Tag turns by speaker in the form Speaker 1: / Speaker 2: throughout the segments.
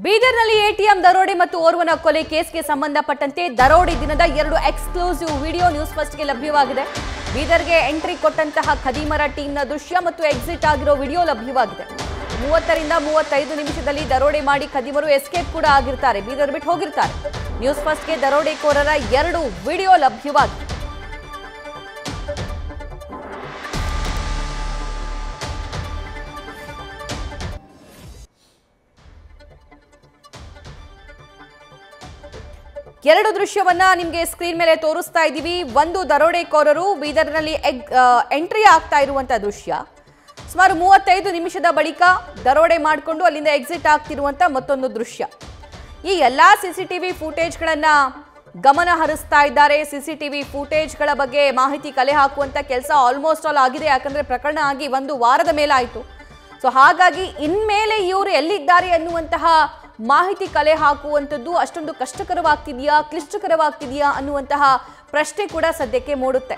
Speaker 1: ಬೀದರ್ನಲ್ಲಿ ಎಟಿಎಂ ದರೋಡೆ ಮತ್ತು ಓರ್ವನ ಕೊಲೆ ಕೇಸ್ಗೆ ಸಂಬಂಧಪಟ್ಟಂತೆ ದರೋಡೆ ದಿನದ 2 ಎಕ್ಸ್ಕ್ಲೂಸಿವ್ ವಿಡಿಯೋ ನ್ಯೂಸ್ ಫಸ್ಟ್ಗೆ ಲಭ್ಯವಾಗಿದೆ. ಬೀದರ್ಗೆ ಎಂಟ್ರಿ ಕೊಟ್ಟಂತಹ ಖದೀಮರ ಟೀಮ್ನ ದೃಶ್ಯ ಮತ್ತು ಎಕ್ಸಿಟ್ ಆಗಿರೋ ವಿಡಿಯೋ ಲಭ್ಯವಾಗಿದೆ. 30 ರಿಂದ 35 ನಿಮಿಷದಲ್ಲಿ ದರೋಡೆ ಮಾಡಿ ಖದೀಮರು ಎಸ್ಕೇಪ್ ಕೂಡ ಆಗಿರ್ತಾರೆ, ಬೀದರ್ ಬಿಟ್ಟು ಹೋಗಿರ್ತಾರೆ. ನ್ಯೂಸ್ ಫಸ್ಟ್ಗೆ ದರೋಡೆಕೋರರ 2 ವಿಡಿಯೋ ಲಭ್ಯವಾಗಿದೆ. ಎರಡು ದೃಶ್ಯವನ್ನ ನಿಮಗೆ ಸ್ಕ್ರೀನ್ ಮೇಲೆ ತೋರಿಸ್ತಾ ಇದ್ದೀವಿ. ಒಂದು ದರೋಡೆಕೋರರು ಬೀದರ್ನಲ್ಲಿ ಎಂಟ್ರಿ ಆಗ್ತಾ ಇರುವಂತ ದೃಶ್ಯ. ಸುಮಾರು 35 ನಿಮಿಷದ ಬಳಿಕ ದರೋಡೆ ಮಾಡಿಕೊಂಡು ಅಲ್ಲಿಂದ ಎಕ್ಸಿಟ್ ಆಗ್ತಿರುವಂತ ಮತ್ತೊಂದು ದೃಶ್ಯ. ಈ ಎಲ್ಲಾ ಸಿಸಿಟಿವಿ ಫುಟೇಜ್ಗಳನ್ನ ಗಮನ ಹರಿಸ್ತಾ ಇದ್ದಾರೆ. ಸಿಸಿಟಿವಿ ಫುಟೇಜ್ಗಳ ಬಗ್ಗೆ ಮಾಹಿತಿ ಕಲೆ ಹಾಕುವಂತ ಕೆಲಸ ಆಲ್ಮೋಸ್ಟ್ ಆಲ್ ಆಗಿದೆ. ಯಾಕಂದ್ರೆ ಪ್ರಕರಣ ಆಗಿ 1 ವಾರದ ಮೇಲಾಯಿತು. ಸೊ ಹಾಗಾಗಿ ಇನ್ಮೇಲೆ ಇವರು ಎಲ್ಲಿದ್ದಾರೆ ಅನ್ನುವಂತಹ ಮಾಹಿತಿ ಕಲೆ ಹಾಕುವಂಥದ್ದು ಅಷ್ಟೊಂದು ಕಷ್ಟಕರವಾಗ್ತಿದೆಯಾ, ಕ್ಲಿಷ್ಟಕರವಾಗ್ತಿದೆಯಾ ಅನ್ನುವಂತಹ ಪ್ರಶ್ನೆ ಕೂಡ ಸದ್ಯಕ್ಕೆ ಮೂಡುತ್ತೆ.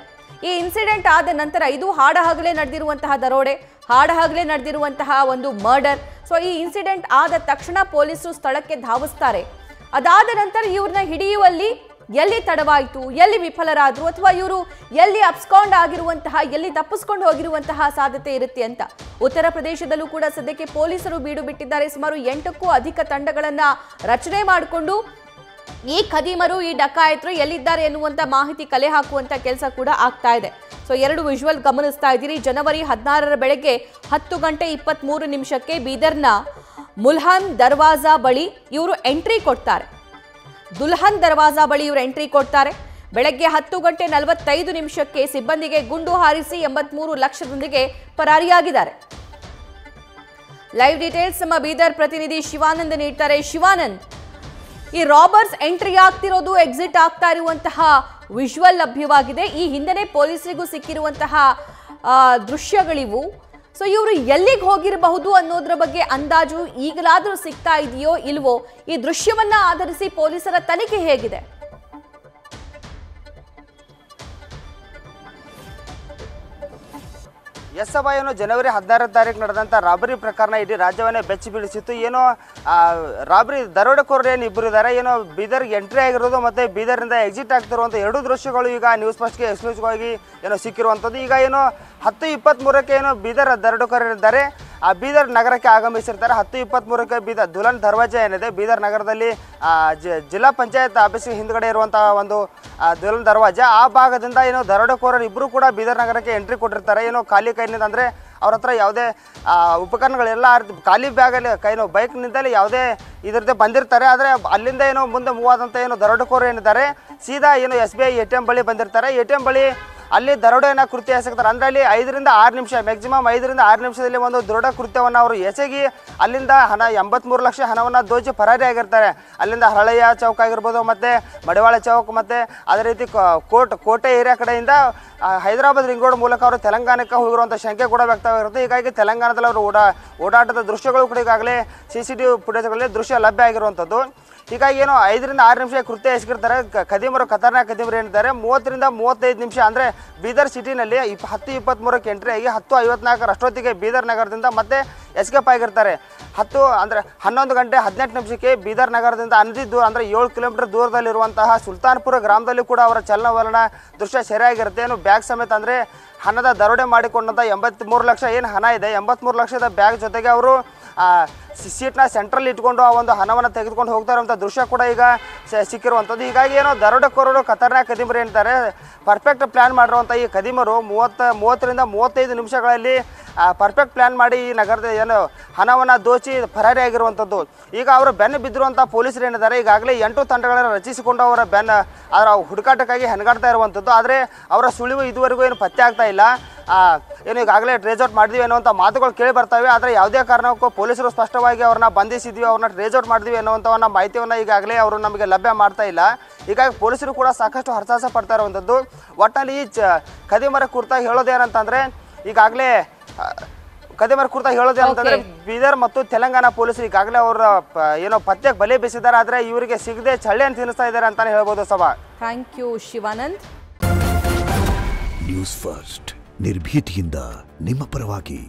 Speaker 1: ಈ ಇನ್ಸಿಡೆಂಟ್ ಆದ ನಂತರ ಇದು ಹಾಡಹಗಲೇ ನಡೆದಿರುವಂತಹ ದರೋಡೆ, ಹಾಡಹಗಲೇ ನಡೆದಿರುವಂತಹ ಒಂದು ಮರ್ಡರ್. ಸೊ ಈ ಇನ್ಸಿಡೆಂಟ್ ಆದ ತಕ್ಷಣ ಪೊಲೀಸರು ಸ್ಥಳಕ್ಕೆ ಧಾವಿಸ್ತಾರೆ. ಅದಾದ ನಂತರ ಇವ್ರನ್ನ ಹಿಡಿಯುವಲ್ಲಿ ಎಲ್ಲಿ ತಡವಾಯಿತು, ಎಲ್ಲಿ ವಿಫಲರಾದ್ರು, ಅಥವಾ ಇವರು ಎಲ್ಲಿ ಅಬ್ಸ್ಕಾಂಡ್ ಆಗಿರುವಂತಹ, ಎಲ್ಲಿ ತಪ್ಪಿಸ್ಕೊಂಡು ಹೋಗಿರುವಂತಹ ಸಾಧ್ಯತೆ ಇರುತ್ತೆ ಅಂತ ಉತ್ತರ ಪ್ರದೇಶದಲ್ಲೂ ಕೂಡ ಸದ್ಯಕ್ಕೆ ಪೊಲೀಸರು ಬೀಡು ಬಿಟ್ಟಿದ್ದಾರೆ. ಸುಮಾರು 8ಕ್ಕೂ ಅಧಿಕ ತಂಡಗಳನ್ನ ರಚನೆ ಮಾಡಿಕೊಂಡು ಈ ಖದೀಮರು, ಈ ಡಕಾಯತರು ಎಲ್ಲಿದ್ದಾರೆ ಎನ್ನುವಂತ ಮಾಹಿತಿ ಕಲೆ ಹಾಕುವಂತ ಕೆಲಸ ಕೂಡ ಆಗ್ತಾ ಇದೆ. ಸೊ 2 ವಿಜುವಲ್ ಗಮನಿಸ್ತಾ ಇದ್ದೀರಿ. ಜನವರಿ 16ರ ಬೆಳಗ್ಗೆ 10 ಗಂಟೆ 23 ನಿಮಿಷಕ್ಕೆ ಬೀದರ್ನ ಮುಲ್ಹಾನ್ ದರ್ವಾಜಾ ಬಳಿ ಇವರು ಎಂಟ್ರಿ ಕೊಡ್ತಾರೆ. ದುಲ್ಹನ್ ದರ್ವಾಜಾ ಬಳಿ ಇವರು ಎಂಟ್ರಿ ಕೊಡ್ತಾರೆ. ಬೆಳಗ್ಗೆ 10 ಗಂಟೆ 45 ನಿಮಿಷಕ್ಕೆ ಸಿಬ್ಬಂದಿಗೆ ಗುಂಡು ಹಾರಿಸಿ 83 ಲಕ್ಷದೊಂದಿಗೆ ಪರಾರಿಯಾಗಿದ್ದಾರೆ. ಲೈವ್ ಡೀಟೇಲ್ಸ್ ನಮ್ಮ ಬೀದರ್ ಪ್ರತಿನಿಧಿ ಶಿವಾನಂದ್ ನೀಡ್ತಾರೆ. ಶಿವಾನಂದ್, ಈ ರಾಬರ್ಸ್ ಎಂಟ್ರಿ ಆಗ್ತಿರೋದು, ಎಕ್ಸಿಟ್ ಆಗ್ತಾ ಇರುವಂತಹ ವಿಜುವಲ್ ಲಭ್ಯವಾಗಿದೆ. ಈ ಹಿಂದೆನೇ ಪೊಲೀಸರಿಗೂ ಸಿಕ್ಕಿರುವಂತಹ ದೃಶ್ಯಗಳಿವು. ಸೊ ಇವರು ಎಲ್ಲಿಗೆ ಹೋಗಿರಬಹುದು ಅನ್ನೋದ್ರ ಬಗ್ಗೆ ಅಂದಾಜು ಈಗಲಾದರೂ ಸಿಗ್ತಾ ಇದೆಯೋ ಇಲ್ವೋ? ಈ ದೃಶ್ಯವನ್ನ ಆಧರಿಸಿ ಪೊಲೀಸರ ತನಿಖೆ ಹೇಗಿದೆ?
Speaker 2: ಎಸ್ಸಭಾ ಏನು ಜನವರಿ 16ರ ತಾರೀಕು ನಡೆದಂಥ ರಾಬರಿ ಪ್ರಕರಣ ಇಡೀ ರಾಜ್ಯವನ್ನೇ ಬೆಚ್ಚಿ ಬೀಳಿಸಿತ್ತು. ಏನೋ ರಾಬರಿ ದರೋಡೆಕೋರರು ಏನು ಇಬ್ಬರು ಇದ್ದಾರೆ, ಏನೋ ಬೀದರ್ಗೆ ಎಂಟ್ರಿ ಆಗಿರೋದು ಮತ್ತು ಬೀದರಿಂದ ಎಕ್ಸಿಟ್ ಆಗ್ತಿರುವಂಥ 2 ದೃಶ್ಯಗಳು ಈಗ ನ್ಯೂಸ್ ಫಸ್ಟ್ಗೆ ಎಕ್ಸ್ಕ್ಲೂಸಿವ್ ಆಗಿ ಏನೋ ಸಿಕ್ಕಿರುವಂಥದ್ದು. ಈಗ ಏನು 10:23ಕ್ಕೆ ಏನೋ ಬೀದರ್ ದರೋಡೆಕೋರರಿದ್ದಾರೆ, ಆ ಬೀದರ್ ನಗರಕ್ಕೆ ಆಗಮಿಸಿರ್ತಾರೆ. 10:23ಕ್ಕೆ ಬೀದರ್ ದುಲ್ಹನ್ ದರ್ವಾಜಾ ಏನಿದೆ ಬೀದರ್ ನಗರದಲ್ಲಿ ಜಿಲ್ಲಾ ಪಂಚಾಯತ್ ಆಫೀಸ್ಗೆ ಹಿಂದ್ಗಡೆ ಇರುವಂತಹ ಒಂದು ದುಲ್ಹನ್ ದರ್ವಾಜಾ, ಆ ಭಾಗದಿಂದ ಏನೋ ದರೋಡೆಕೋರರು ಇಬ್ಬರು ಕೂಡ ಬೀದರ್ ನಗರಕ್ಕೆ ಎಂಟ್ರಿ ಕೊಟ್ಟಿರ್ತಾರೆ. ಏನೋ ಖಾಲಿ ಕೈನಿಂದ, ಅಂದರೆ ಅವ್ರ ಹತ್ರ ಯಾವುದೇ ಉಪಕರಣಗಳೆಲ್ಲ ಖಾಲಿ ಬ್ಯಾಗಲ್ಲಿ ಕೈನೋ ಬೈಕ್ನಿಂದಲೇ ಯಾವುದೇ ಇದರದ್ದೇ ಬಂದಿರ್ತಾರೆ. ಆದರೆ ಅಲ್ಲಿಂದ ಏನೋ ಮುಂದೆ ಮೂವ್ ಆದಂಥ ಏನೋ ದರೋಡೆಕೋರರು ಏನಿದ್ದಾರೆ ಸೀದಾ ಏನೋ SBI ATM ಬಳಿ ಬಂದಿರ್ತಾರೆ. ATM ಬಳಿ ಅಲ್ಲಿ ದರೋಡೆಯನ್ನು ಕೃತ್ಯ ಎಸಗ್ತಾರೆ. ಅಂದರೆ ಅಲ್ಲಿ 5 ರಿಂದ 6 ನಿಮಿಷ, ಮ್ಯಾಕ್ಸಿಮಮ್ 5 ರಿಂದ 6 ನಿಮಿಷದಲ್ಲಿ ಒಂದು ದರೋಡೆ ಕೃತ್ಯವನ್ನು ಅವರು ಎಸಗಿ ಅಲ್ಲಿಂದ 83 ಲಕ್ಷ ಹಣವನ್ನು ದೋಚಿ ಪರಾರಿ ಆಗಿರ್ತಾರೆ. ಅಲ್ಲಿಂದ ಹಳೆಯ ಚೌಕ್ ಆಗಿರ್ಬೋದು, ಮತ್ತು ಮಡಿವಾಳ ಚೌಕ್, ಮತ್ತು ಅದೇ ರೀತಿ ಕೋಟೆ ಏರಿಯಾ ಕಡೆಯಿಂದ ಹೈದರಾಬಾದ್ ರಿಂಗ್ ರೋಡ್ ಮೂಲಕ ಅವರು ತೆಲಂಗಾಣಕ್ಕೆ ಹೋಗಿರುವಂಥ ಶಂಕೆ ಕೂಡ ವ್ಯಕ್ತವಾಗಿರುತ್ತೆ. ಹೀಗಾಗಿ ತೆಲಂಗಾಣದಲ್ಲಿ ಅವರು ಓಡಾಟದ ದೃಶ್ಯಗಳು ಕೂಡ ಈಗಾಗಲೇ CCTV ಫುಟೇಜ್ಗಳಲ್ಲಿ ದೃಶ್ಯ ಲಭ್ಯ ಆಗಿರುವಂಥದ್ದು. ಹೀಗಾಗಿ ಏನೋ 5 ರಿಂದ 6 ನಿಮಿಷ ಕೃತ್ಯ ಎಸಗಿರ್ತಾರೆ ಖದೀಮರು, ಖತರ್ನಾಕ್ ಖದೀಮರು ಏನಿದ್ದಾರೆ. 30 ರಿಂದ 35 ನಿಮಿಷ ಅಂದರೆ ಬೀದರ್ ಸಿಟಿನಲ್ಲಿ 10:23ಕ್ಕೆ ಎಂಟ್ರಿ ಆಗಿ 10:54 ಅಷ್ಟೊತ್ತಿಗೆ ಬೀದರ್ ನಗರದಿಂದ ಮತ್ತೆ ಎಸ್ಕೇಪ್ ಆಗಿರ್ತಾರೆ. 11 ಗಂಟೆ 18 ನಿಮಿಷಕ್ಕೆ ಬೀದರ್ ನಗರದಿಂದ ಅನದಿ ದೂರ, ಅಂದರೆ 7 ಕಿಲೋಮೀಟರ್ ದೂರದಲ್ಲಿರುವಂತಹ ಸುಲ್ತಾನ್ಪುರ ಗ್ರಾಮದಲ್ಲಿ ಕೂಡ ಅವರ ಚಲನವಲನ ದೃಶ್ಯ ಸೆರೆಯಾಗಿರುತ್ತೆ. ಏನು ಬ್ಯಾಗ್ ಸಮೇತ, ಅಂದರೆ ಹಣದ ದರೋಡೆ ಮಾಡಿಕೊಂಡಂಥ 83 ಲಕ್ಷ ಏನು ಹಣ ಇದೆ, 83 ಲಕ್ಷದ ಬ್ಯಾಗ್ ಜೊತೆಗೆ ಅವರು ಸೀಟ್ನ ಸೆಂಟ್ರಲ್ಲಿ ಇಟ್ಕೊಂಡು ಆ ಒಂದು ಹಣವನ್ನು ತೆಗೆದುಕೊಂಡು ಹೋಗ್ತಾ ಇರುವಂಥ ದೃಶ್ಯ ಕೂಡ ಈಗ ಸಿಕ್ಕಿರುವಂಥದ್ದು. ಹೀಗಾಗಿ ಏನೋ ದರೋಡೆಕೋರರು, ಖತರ್ನಾಕ್ ಖದೀಮರು ಏನಿದ್ದಾರೆ, ಪರ್ಫೆಕ್ಟ್ ಪ್ಲ್ಯಾನ್ ಮಾಡಿರುವಂಥ ಈ ಖದೀಮರು 30 ರಿಂದ 35 ನಿಮಿಷಗಳಲ್ಲಿ ಪರ್ಫೆಕ್ಟ್ ಪ್ಲ್ಯಾನ್ ಮಾಡಿ ಈ ನಗರದ ಏನು ಹಣವನ್ನು ದೋಚಿ ಪರಾರಿ ಆಗಿರುವಂಥದ್ದು. ಈಗ ಅವರು ಬೆನ್ನು ಬಿದ್ದಿರುವಂಥ ಪೊಲೀಸರು ಏನಿದ್ದಾರೆ ಈಗಾಗಲೇ 8 ತಂಡಗಳನ್ನು ರಚಿಸಿಕೊಂಡು ಅದರ ಹುಡುಕಾಟಕ್ಕಾಗಿ ಹೆಣಗಾಡ್ತಾ ಇರುವಂಥದ್ದು. ಆದರೆ ಅವರ ಸುಳಿವು ಇದುವರೆಗೂ ಏನು ಪತ್ತೆ ಆಗ್ತಾ ಇಲ್ಲ. ಏನು ಈಗಾಗಲೇ ಟ್ರೇಸ್ ಔಟ್ ಮಾಡಿದ್ವಿ ಅನ್ನುವಂಥ ಮಾತುಗಳು ಕೇಳಿ ಬರ್ತವೆ. ಆದರೆ ಯಾವುದೇ ಕಾರಣಕ್ಕೂ ಪೊಲೀಸರು ಸ್ಪಷ್ಟವಾಗಿ ಅವ್ರನ್ನ ಬಂಧಿಸಿದ್ವಿ, ಅವ್ರನ್ನ ಟ್ರೇಸ್ ಔಟ್ ಮಾಡಿದ್ವಿ ಅನ್ನುವಂಥವನ್ನ ಮಾಹಿತಿಯನ್ನು ಈಗಾಗಲೇ ಅವರು ನಮಗೆ ಲಭ್ಯ ಮಾಡ್ತಾ ಇಲ್ಲ. ಹೀಗಾಗಿ ಪೊಲೀಸರು ಕೂಡ ಸಾಕಷ್ಟು ಹರಸಾಹಸ ಪಡ್ತಾ ಇರುವಂಥದ್ದು. ಒಟ್ಟಿನಲ್ಲಿ ಈ ಖದೀಮರ ಕುರಿತಾಗಿ ಹೇಳೋದೇನಂತಂದರೆ, ಈಗಾಗಲೇ ಖದೀಮರ ಕುರಿತಾಗಿ ಹೇಳೋದೇನಂತಂದರೆ ಬೀದರ್ ಮತ್ತು ತೆಲಂಗಾಣ ಪೊಲೀಸರು ಈಗಾಗಲೇ ಅವರ ಏನೋ ಪತ್ತೆಗೆ ಬಲೆ ಬೀಸಿದ್ದಾರೆ. ಆದರೆ ಇವರಿಗೆ ಸಿಗದೆ ಚಳ್ಳೆಯನ್ನು ತಿನ್ನಿಸ್ತಾ ಇದ್ದಾರೆ ಅಂತಾನೆ ಹೇಳ್ಬೋದು. ಸಭಾ,
Speaker 1: thank you Shivanand.
Speaker 3: News First, ನಿರ್ಭೀತಿಯಿಂದ ನಿಮ್ಮ ಪರವಾಗಿ.